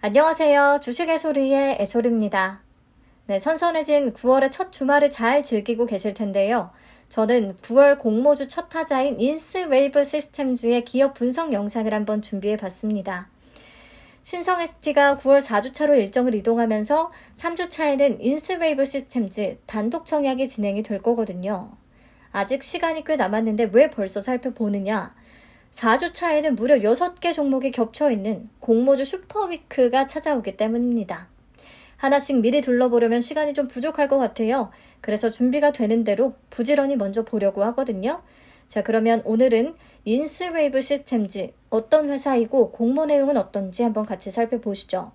안녕하세요. 주식의 소리의 애솔입니다. 네, 선선해진 9월의 첫 주말을 잘 즐기고 계실 텐데요. 저는 9월 공모주 첫 타자인 인스웨이브 시스템즈의 기업 분석 영상을 한번 준비해 봤습니다. 신성 ST가 9월 4주차로 일정을 이동하면서 3주차에는 인스웨이브 시스템즈 단독 청약이 진행이 될 거거든요. 아직 시간이 꽤 남았는데 왜 벌써 살펴보느냐? 4주차에는 무려 6개 종목이 겹쳐있는 공모주 슈퍼위크가 찾아오기 때문입니다. 하나씩 미리 둘러보려면 시간이 좀 부족할 것 같아요. 그래서 준비가 되는 대로 부지런히 먼저 보려고 하거든요. 자, 그러면 오늘은 인스웨이브 시스템즈 어떤 회사이고 공모 내용은 어떤지 한번 같이 살펴보시죠.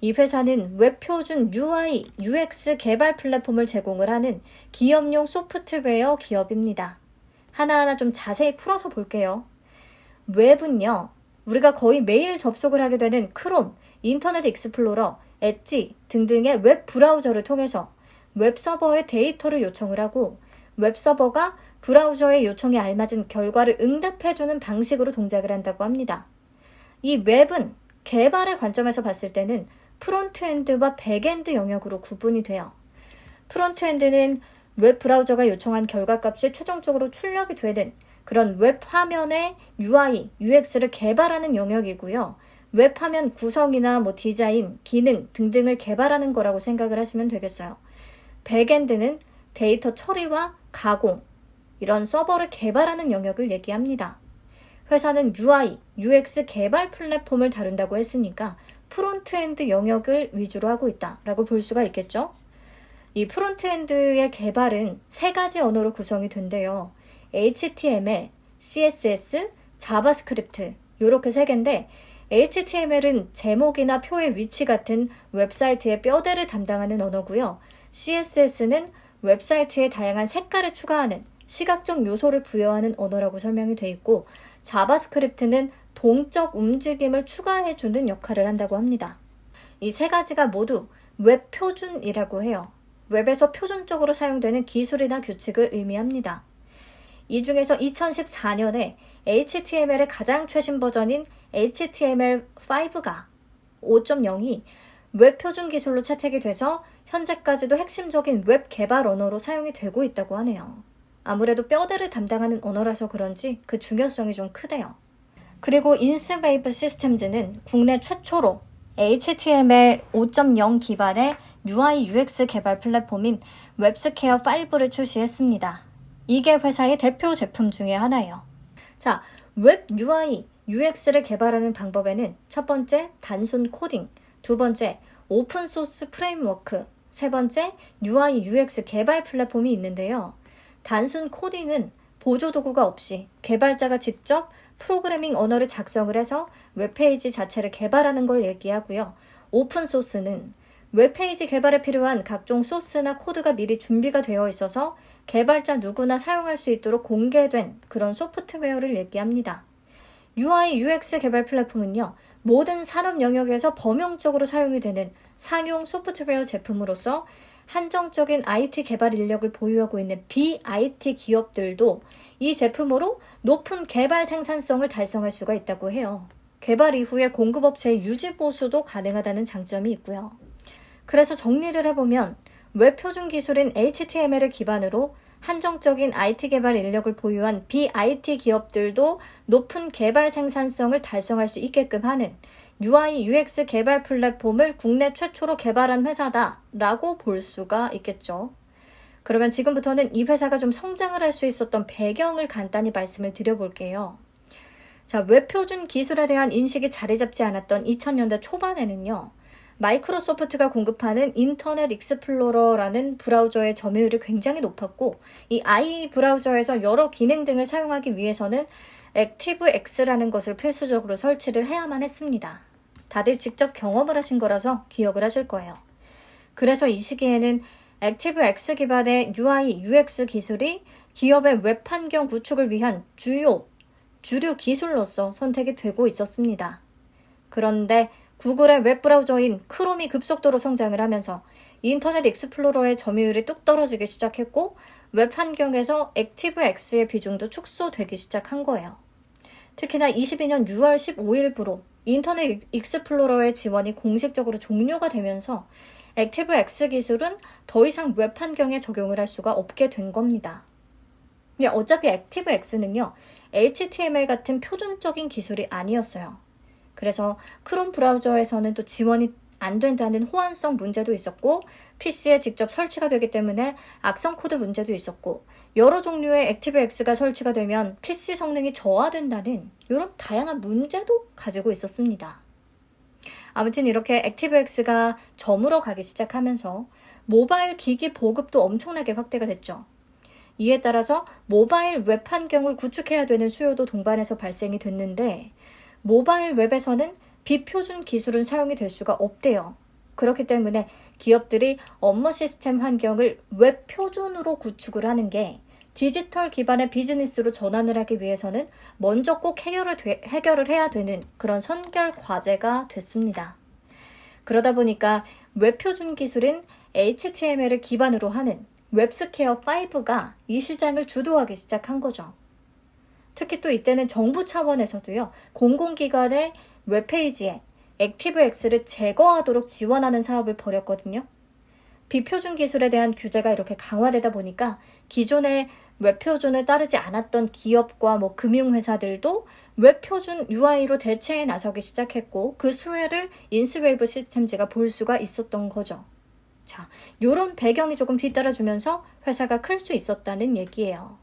이 회사는 웹표준 UI, UX 개발 플랫폼을 제공을 하는 기업용 소프트웨어 기업입니다. 하나하나 좀 자세히 풀어서 볼게요. 웹은요, 우리가 거의 매일 접속을 하게 되는 크롬, 인터넷 익스플로러, 엣지 등등의 웹 브라우저를 통해서 웹서버에 데이터를 요청을 하고 웹서버가 브라우저의 요청에 알맞은 결과를 응답해주는 방식으로 동작을 한다고 합니다. 이 웹은 개발의 관점에서 봤을 때는 프론트엔드와 백엔드 영역으로 구분이 돼요. 프론트엔드는 웹 브라우저가 요청한 결과값이 최종적으로 출력이 되는 그런 웹 화면의 UI, UX를 개발하는 영역이고요. 웹 화면 구성이나 디자인, 기능 등등을 개발하는 거라고 생각을 하시면 되겠어요. 백엔드는 데이터 처리와 가공, 이런 서버를 개발하는 영역을 얘기합니다. 회사는 UI, UX 개발 플랫폼을 다룬다고 했으니까 프론트엔드 영역을 위주로 하고 있다라고 볼 수가 있겠죠. 이 프론트엔드의 개발은 3가지 언어로 구성이 된대요. HTML, CSS, 자바스크립트 이렇게 3개인데 HTML은 제목이나 표의 위치 같은 웹사이트의 뼈대를 담당하는 언어고요. CSS는 웹사이트에 다양한 색깔을 추가하는 시각적 요소를 부여하는 언어라고 설명이 되어 있고 자바스크립트는 동적 움직임을 추가해주는 역할을 한다고 합니다. 이 3가지가 모두 웹 표준이라고 해요. 웹에서 표준적으로 사용되는 기술이나 규칙을 의미합니다. 이 중에서 2014년에 HTML의 가장 최신 버전인 HTML5가 5.0이 웹 표준 기술로 채택이 돼서 현재까지도 핵심적인 웹 개발 언어로 사용이 되고 있다고 하네요. 아무래도 뼈대를 담당하는 언어라서 그런지 그 중요성이 좀 크대요. 그리고 인스웨이브 시스템즈는 국내 최초로 HTML 5.0 기반의 UI UX 개발 플랫폼인 웹스퀘어 5를 출시했습니다. 이게 회사의 대표 제품 중에 하나예요. 자, 웹 UI, UX를 개발하는 방법에는 첫 번째, 단순 코딩, 두 번째, 오픈소스 프레임워크, 세 번째, UI, UX 개발 플랫폼이 있는데요. 단순 코딩은 보조도구가 없이 개발자가 직접 프로그래밍 언어를 작성을 해서 웹페이지 자체를 개발하는 걸 얘기하고요. 오픈소스는 웹페이지 개발에 필요한 각종 소스나 코드가 미리 준비가 되어 있어서 개발자 누구나 사용할 수 있도록 공개된 그런 소프트웨어를 얘기합니다. UI, UX 개발 플랫폼은요, 모든 산업 영역에서 범용적으로 사용이 되는 상용 소프트웨어 제품으로서 한정적인 IT 개발 인력을 보유하고 있는 BIT 기업들도 이 제품으로 높은 개발 생산성을 달성할 수가 있다고 해요. 개발 이후에 공급업체의 유지 보수도 가능하다는 장점이 있고요. 그래서 정리를 해보면 웹 표준 기술인 HTML을 기반으로 한정적인 IT 개발 인력을 보유한 BIT 기업들도 높은 개발 생산성을 달성할 수 있게끔 하는 UI, UX 개발 플랫폼을 국내 최초로 개발한 회사다라고 볼 수가 있겠죠. 그러면 지금부터는 이 회사가 좀 성장을 할 수 있었던 배경을 간단히 말씀을 드려볼게요. 자, 웹 표준 기술에 대한 인식이 자리 잡지 않았던 2000년대 초반에는요. 마이크로소프트가 공급하는 인터넷 익스플로러라는 브라우저의 점유율이 굉장히 높았고 이 i 브라우저에서 여러 기능 등을 사용하기 위해서는 액티브엑스라는 것을 필수적으로 설치를 해야만 했습니다. 다들 직접 경험을 하신 거라서 기억을 하실 거예요. 그래서 이 시기에는 액티브엑스 기반의 UI, UX 기술이 기업의 웹 환경 구축을 위한 주류 기술로서 선택이 되고 있었습니다. 그런데 구글의 웹브라우저인 크롬이 급속도로 성장을 하면서 인터넷 익스플로러의 점유율이 뚝 떨어지기 시작했고 웹 환경에서 액티브엑스의 비중도 축소되기 시작한 거예요. 특히나 22년 6월 15일부로 인터넷 익스플로러의 지원이 공식적으로 종료가 되면서 액티브X 기술은 더 이상 웹 환경에 적용을 할 수가 없게 된 겁니다. 어차피 액티브X는요, HTML 같은 표준적인 기술이 아니었어요. 그래서 크롬 브라우저에서는 또 지원이 안 된다는 호환성 문제도 있었고, PC에 직접 설치가 되기 때문에 악성 코드 문제도 있었고, 여러 종류의 액티브X가 설치가 되면 PC 성능이 저하된다는 이런 다양한 문제도 가지고 있었습니다. 아무튼 이렇게 액티브X가 저물어 가기 시작하면서 모바일 기기 보급도 엄청나게 확대가 됐죠. 이에 따라서 모바일 웹 환경을 구축해야 되는 수요도 동반해서 발생이 됐는데, 모바일 웹에서는 비표준 기술은 사용이 될 수가 없대요. 그렇기 때문에 기업들이 업무 시스템 환경을 웹 표준으로 구축을 하는 게 디지털 기반의 비즈니스로 전환을 하기 위해서는 먼저 꼭 해결을 해야 되는 그런 선결 과제가 됐습니다. 그러다 보니까 웹 표준 기술인 HTML을 기반으로 하는 웹스퀘어 5가 이 시장을 주도하기 시작한 거죠. 특히 또 이때는 정부 차원에서도요, 공공기관의 웹페이지에 액티브X를 제거하도록 지원하는 사업을 벌였거든요. 비표준 기술에 대한 규제가 이렇게 강화되다 보니까 기존의 웹표준을 따르지 않았던 기업과 금융회사들도 웹표준 UI로 대체에 나서기 시작했고, 그 수혜를 인스웨이브 시스템즈가 볼 수가 있었던 거죠. 자, 요런 배경이 조금 뒤따라주면서 회사가 클 수 있었다는 얘기예요.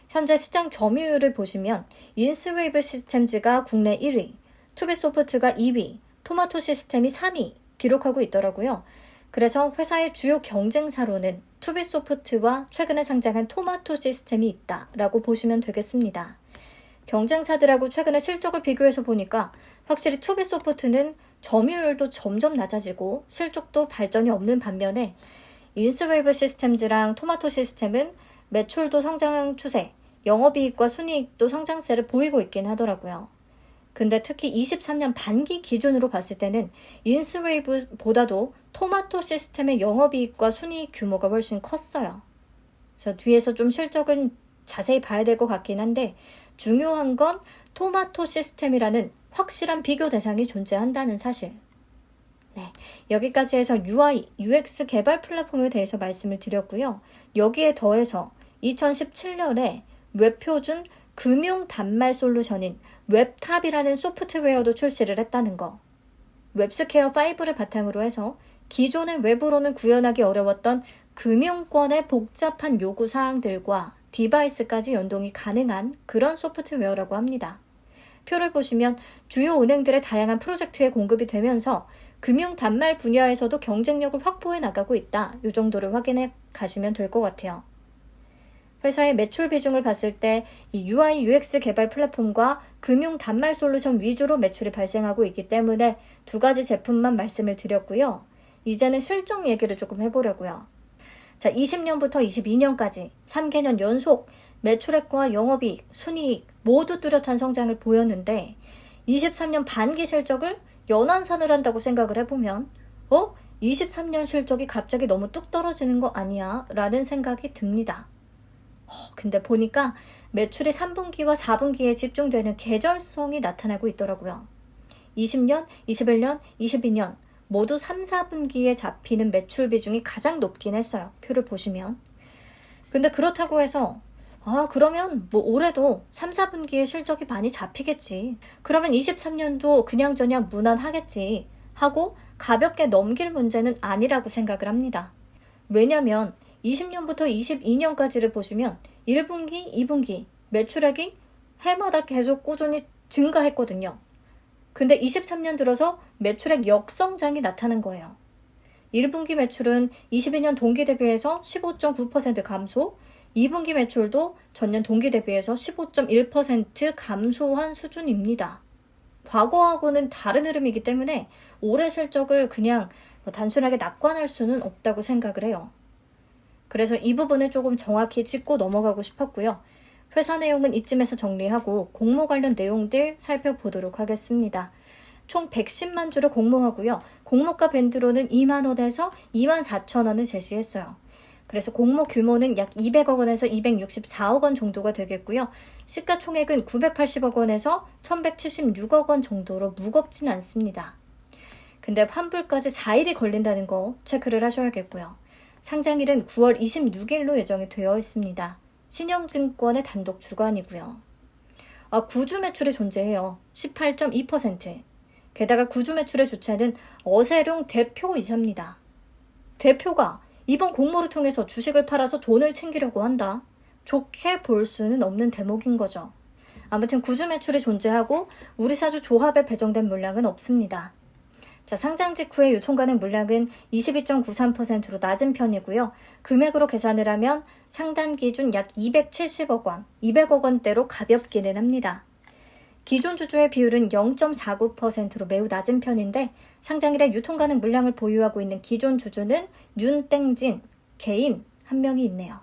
현재 시장 점유율을 보시면 인스웨이브 시스템즈가 국내 1위, 투비소프트가 2위, 토마토 시스템이 3위 기록하고 있더라고요. 그래서 회사의 주요 경쟁사로는 투비소프트와 최근에 상장한 토마토 시스템이 있다라고 보시면 되겠습니다. 경쟁사들하고 최근에 실적을 비교해서 보니까 확실히 투비소프트는 점유율도 점점 낮아지고 실적도 발전이 없는 반면에 인스웨이브 시스템즈랑 토마토 시스템은 매출도 성장 추세, 영업이익과 순이익도 성장세를 보이고 있긴 하더라고요. 근데 특히 23년 반기 기준으로 봤을 때는 인스웨이브보다도 토마토 시스템의 영업이익과 순이익 규모가 훨씬 컸어요. 그래서 뒤에서 좀 실적은 자세히 봐야 될 것 같긴 한데, 중요한 건 토마토 시스템이라는 확실한 비교 대상이 존재한다는 사실. 네, 여기까지 해서 UI, UX 개발 플랫폼에 대해서 말씀을 드렸고요. 여기에 더해서 2017년에 웹표준 금융 단말 솔루션인 웹탑이라는 소프트웨어도 출시를 했다는 거. 웹스퀘어 5를 바탕으로 해서 기존의 웹으로는 구현하기 어려웠던 금융권의 복잡한 요구 사항들과 디바이스까지 연동이 가능한 그런 소프트웨어라고 합니다. 표를 보시면 주요 은행들의 다양한 프로젝트에 공급이 되면서 금융 단말 분야에서도 경쟁력을 확보해 나가고 있다. 이 정도를 확인해 가시면 될 것 같아요. 회사의 매출 비중을 봤을 때 이 UI, UX 개발 플랫폼과 금융 단말 솔루션 위주로 매출이 발생하고 있기 때문에 두 가지 제품만 말씀을 드렸고요. 이제는 실적 얘기를 조금 해보려고요. 자, 20년부터 22년까지 3개년 연속 매출액과 영업이익, 순이익 모두 뚜렷한 성장을 보였는데 23년 반기 실적을 연환산을 한다고 생각을 해보면 23년 실적이 갑자기 너무 뚝 떨어지는 거 아니야? 라는 생각이 듭니다. 근데 보니까 매출이 3분기와 4분기에 집중되는 계절성이 나타나고 있더라고요. 20년, 21년, 22년 모두 3, 4분기에 잡히는 매출 비중이 가장 높긴 했어요. 표를 보시면. 근데 그렇다고 해서 그러면 올해도 3, 4분기에 실적이 많이 잡히겠지. 그러면 23년도 그냥저냥 무난하겠지 하고 가볍게 넘길 문제는 아니라고 생각을 합니다. 왜냐면 20년부터 22년까지를 보시면 1분기, 2분기 매출액이 해마다 계속 꾸준히 증가했거든요. 근데 23년 들어서 매출액 역성장이 나타난 거예요. 1분기 매출은 22년 동기 대비해서 15.9% 감소, 2분기 매출도 전년 동기 대비해서 15.1% 감소한 수준입니다. 과거하고는 다른 흐름이기 때문에 올해 실적을 그냥 단순하게 낙관할 수는 없다고 생각을 해요. 그래서 이 부분을 조금 정확히 짚고 넘어가고 싶었고요. 회사 내용은 이쯤에서 정리하고 공모 관련 내용들 살펴보도록 하겠습니다. 총 110만 주를 공모하고요. 공모가 밴드로는 2만 원에서 2만 4천 원을 제시했어요. 그래서 공모 규모는 약 200억 원에서 264억 원 정도가 되겠고요. 시가총액은 980억 원에서 1176억 원 정도로 무겁진 않습니다. 근데 환불까지 4일이 걸린다는 거 체크를 하셔야겠고요. 상장일은 9월 26일로 예정이 되어 있습니다. 신영증권의 단독 주관이고요. 구주 매출이 존재해요. 18.2%. 게다가 구주 매출의 주체는 어세룡 대표이사입니다. 대표가 이번 공모를 통해서 주식을 팔아서 돈을 챙기려고 한다. 좋게 볼 수는 없는 대목인 거죠. 아무튼 구주 매출이 존재하고 우리사주 조합에 배정된 물량은 없습니다. 자, 상장 직후에 유통 가능 물량은 22.93%로 낮은 편이고요. 금액으로 계산을 하면 상단 기준 약 270억 원, 200억 원대로 가볍기는 합니다. 기존 주주의 비율은 0.49%로 매우 낮은 편인데 상장일에 유통 가능 물량을 보유하고 있는 기존 주주는 윤땡진 개인 한 명이 있네요.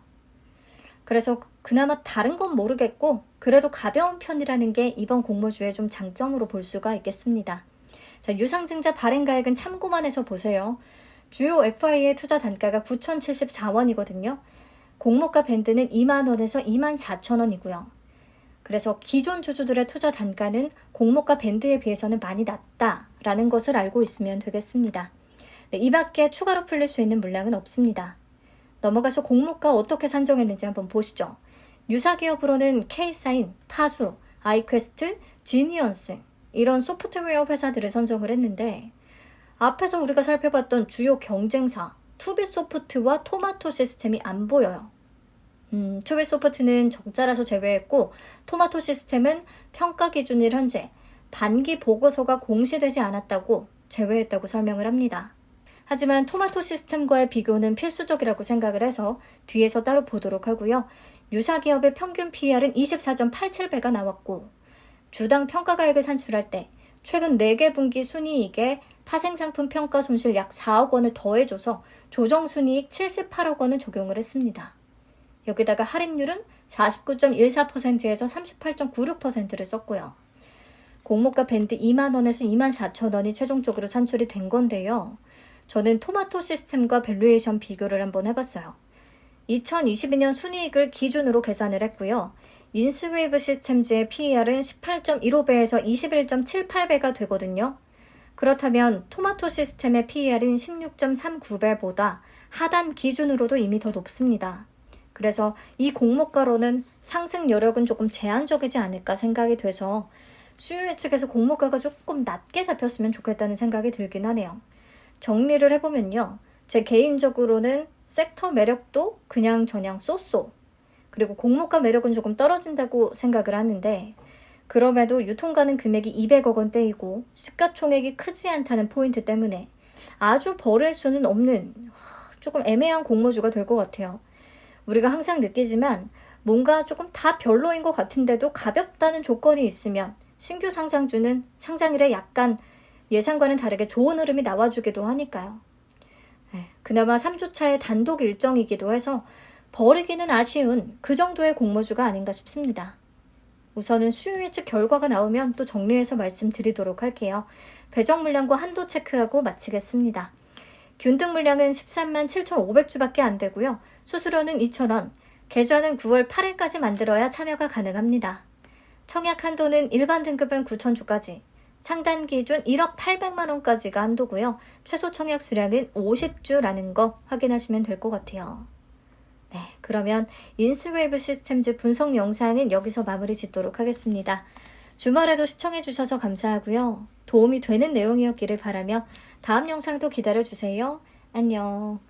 그래서 그나마 다른 건 모르겠고 그래도 가벼운 편이라는 게 이번 공모주의 좀 장점으로 볼 수가 있겠습니다. 자, 유상증자 발행가액은 참고만 해서 보세요. 주요 FI의 투자 단가가 9,074원이거든요. 공모가 밴드는 2만원에서 24,000원이고요. 그래서 기존 주주들의 투자 단가는 공모가 밴드에 비해서는 많이 낮다라는 것을 알고 있으면 되겠습니다. 네, 이 밖에 추가로 풀릴 수 있는 물량은 없습니다. 넘어가서 공모가 어떻게 산정했는지 한번 보시죠. 유사기업으로는 K사인, 파수, 아이퀘스트, 지니언스 이런 소프트웨어 회사들을 선정을 했는데 앞에서 우리가 살펴봤던 주요 경쟁사 투비소프트와 토마토 시스템이 안 보여요. 투비소프트는 적자라서 제외했고 토마토 시스템은 평가 기준일 현재 반기 보고서가 공시되지 않았다고 제외했다고 설명을 합니다. 하지만 토마토 시스템과의 비교는 필수적이라고 생각을 해서 뒤에서 따로 보도록 하고요. 유사기업의 평균 PER은 24.87배가 나왔고 주당 평가가액을 산출할 때 최근 4개 분기 순이익에 파생상품 평가 손실 약 4억 원을 더해줘서 조정순이익 78억 원을 적용을 했습니다. 여기다가 할인율은 49.14%에서 38.96%를 썼고요. 공모가 밴드 2만원에서 24,000원이 최종적으로 산출이 된 건데요. 저는 토마토 시스템과 밸류에이션 비교를 한번 해봤어요. 2022년 순이익을 기준으로 계산을 했고요. 인스웨이브 시스템즈의 PER은 18.15배에서 21.78배가 되거든요. 그렇다면 토마토 시스템의 PER인 16.39배보다 하단 기준으로도 이미 더 높습니다. 그래서 이 공모가로는 상승 여력은 조금 제한적이지 않을까 생각이 돼서 수요 예측에서 공모가가 조금 낮게 잡혔으면 좋겠다는 생각이 들긴 하네요. 정리를 해보면요. 제 개인적으로는 섹터 매력도 그냥저냥 쏘쏘 그리고 공모가 매력은 조금 떨어진다고 생각을 하는데 그럼에도 유통 가능 금액이 200억 원대이고 시가총액이 크지 않다는 포인트 때문에 아주 버릴 수는 없는 조금 애매한 공모주가 될 것 같아요. 우리가 항상 느끼지만 뭔가 조금 다 별로인 것 같은데도 가볍다는 조건이 있으면 신규 상장주는 상장일에 약간 예상과는 다르게 좋은 흐름이 나와주기도 하니까요. 그나마 3주차의 단독 일정이기도 해서 버리기는 아쉬운 그 정도의 공모주가 아닌가 싶습니다. 우선은 수요 예측 결과가 나오면 또 정리해서 말씀드리도록 할게요. 배정 물량과 한도 체크하고 마치겠습니다. 균등 물량은 13만 7,500주밖에 안 되고요. 수수료는 2,000원, 계좌는 9월 8일까지 만들어야 참여가 가능합니다. 청약 한도는 일반 등급은 9,000주까지, 상단 기준 1억 800만 원까지가 한도고요. 최소 청약 수량은 50주라는 거 확인하시면 될 것 같아요. 네, 그러면 인스웨이브 시스템즈 분석 영상은 여기서 마무리 짓도록 하겠습니다. 주말에도 시청해주셔서 감사하고요. 도움이 되는 내용이었기를 바라며 다음 영상도 기다려주세요. 안녕.